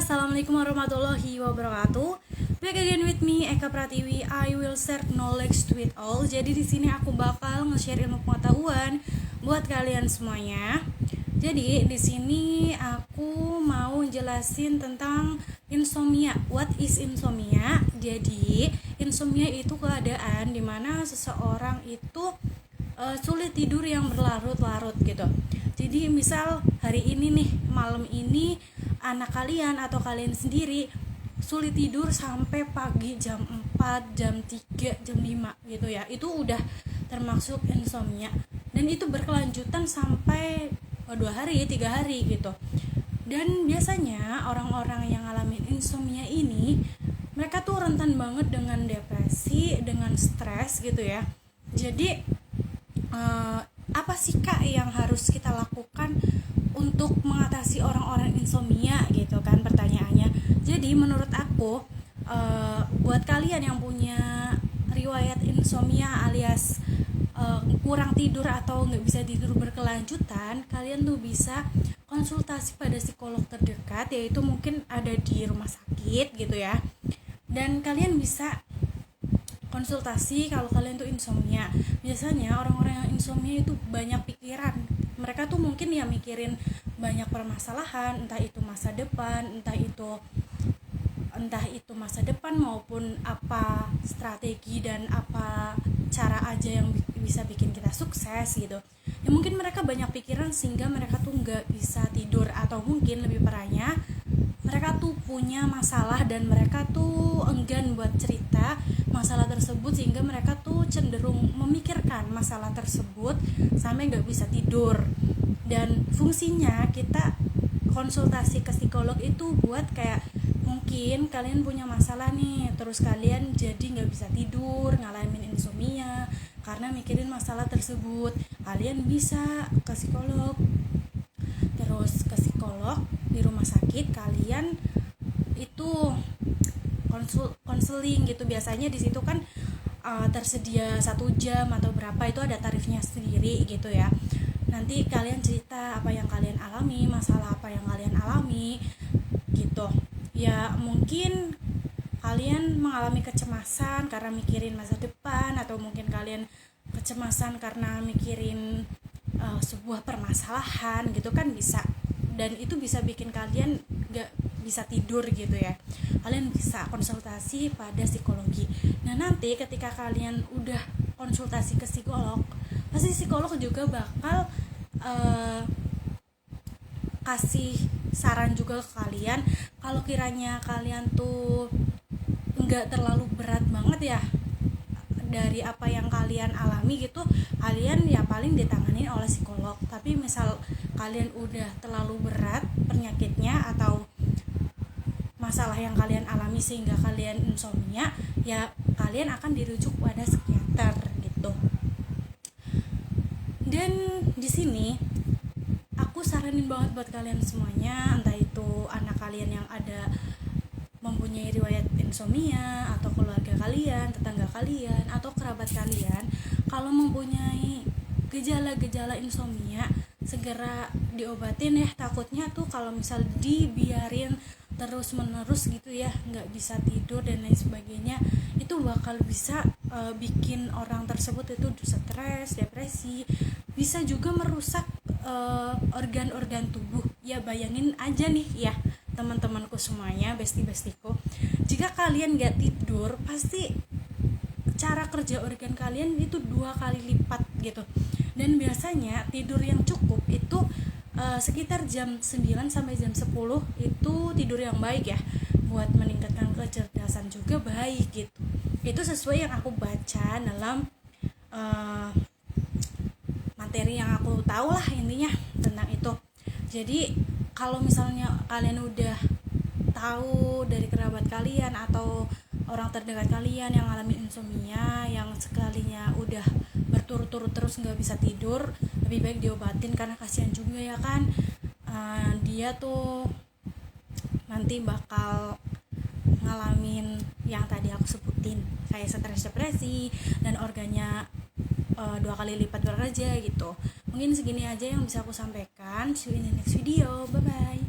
Assalamualaikum warahmatullahi wabarakatuh. Back again with me Eka Pratiwi. I will share knowledge with all. Jadi di sini aku bakal nge-share ilmu pengetahuan buat kalian semuanya. Jadi di sini aku mau jelasin tentang insomnia. What is insomnia? Jadi insomnia itu keadaan dimana seseorang itu sulit tidur yang berlarut-larut gitu. Jadi misal hari ini nih, malam ini anak kalian atau kalian sendiri sulit tidur sampai pagi jam 4, jam 3, jam 5 gitu ya. Itu udah termasuk insomnia. Dan itu berkelanjutan sampai 2 hari, 3 hari gitu. Dan biasanya orang-orang yang ngalamin insomnia ini, mereka tuh rentan banget dengan depresi, dengan stres gitu ya. Jadi apa sih Kak yang harus kita lakukan untuk mengatasi orang-orang insomnia gitu kan pertanyaannya. Jadi menurut aku buat kalian yang punya riwayat insomnia alias kurang tidur atau nggak bisa tidur berkelanjutan, kalian tuh bisa konsultasi pada psikolog terdekat, yaitu mungkin ada di rumah sakit gitu ya. Dan kalian bisa konsultasi kalau kalian tuh insomnia. Biasanya orang-orang yang insomnia itu banyak pikiran. Mereka tuh mungkin ya mikirin banyak permasalahan, entah itu masa depan, entah itu masa depan maupun apa strategi dan apa cara aja yang bisa bikin kita sukses gitu. Ya mungkin mereka banyak pikiran sehingga mereka tuh nggak bisa tidur, atau mungkin lebih parahnya mereka tuh punya masalah dan mereka tuh enggan buat cerita masalah tersebut, sehingga mereka tuh cenderung memikirkan masalah tersebut sampai nggak bisa tidur. Dan fungsinya kita konsultasi ke psikolog itu buat kayak mungkin kalian punya masalah nih, terus kalian jadi nggak bisa tidur, ngalamin insomnia karena mikirin masalah tersebut. Kalian bisa ke psikolog. Terus ke psikolog di rumah sakit, kalian itu konseling gitu. Biasanya di situ kan tersedia 1 jam atau berapa, itu ada tarifnya sendiri gitu ya. Nanti kalian cerita apa yang kalian alami, masalah apa yang kalian alami gitu. Ya mungkin kalian mengalami kecemasan karena mikirin masa depan, atau mungkin kalian kecemasan karena mikirin sebuah permasalahan gitu kan bisa. Dan itu bisa bikin kalian gak bisa tidur gitu ya. Kalian bisa konsultasi pada psikologi. Nah nanti ketika kalian udah konsultasi ke psikolog, pasti psikolog juga bakal kasih saran juga ke kalian. Kalau kiranya kalian tuh nggak terlalu berat banget ya dari apa yang kalian alami gitu, kalian ya paling ditangani oleh psikolog. Tapi misal kalian udah terlalu berat penyakitnya atau masalah yang kalian alami sehingga kalian insomnia, ya kalian akan dirujuk pada psikiater gitu. Dan di sini aku saranin banget buat kalian semuanya, entah itu anak kalian yang ada mempunyai riwayat insomnia, atau keluarga kalian, tetangga kalian, atau kerabat kalian, kalau mempunyai gejala-gejala insomnia, segera diobatin ya. Takutnya tuh kalau misal dibiarin terus menerus gitu ya, nggak bisa tidur dan lain sebagainya, itu bakal bisa bikin orang tersebut itu stres, depresi, bisa juga merusak organ-organ tubuh. Ya bayangin aja nih ya teman-temanku semuanya, besti-bestiku, jika kalian gak tidur, pasti cara kerja organ kalian itu 2 kali lipat gitu. Dan biasanya tidur yang cukup itu sekitar jam 9 sampai jam 10 itu tidur yang baik ya, buat meningkatkan kecerdasan juga baik gitu. Itu sesuai yang aku baca dalam materi yang aku tahu lah intinya tentang itu. Jadi kalau misalnya kalian udah tahu dari kerabat kalian atau orang terdekat kalian yang ngalamin insomnia, yang sekalinya udah berturut-turut terus nggak bisa tidur, lebih baik diobatin, karena kasihan juga ya kan, dia tuh nanti bakal ngalamin yang tadi aku sebutin, kayak stres, depresi, dan organnya 2 kali lipat bekerja gitu. Mungkin segini aja yang bisa aku sampaikan. See you in the next video. Bye bye.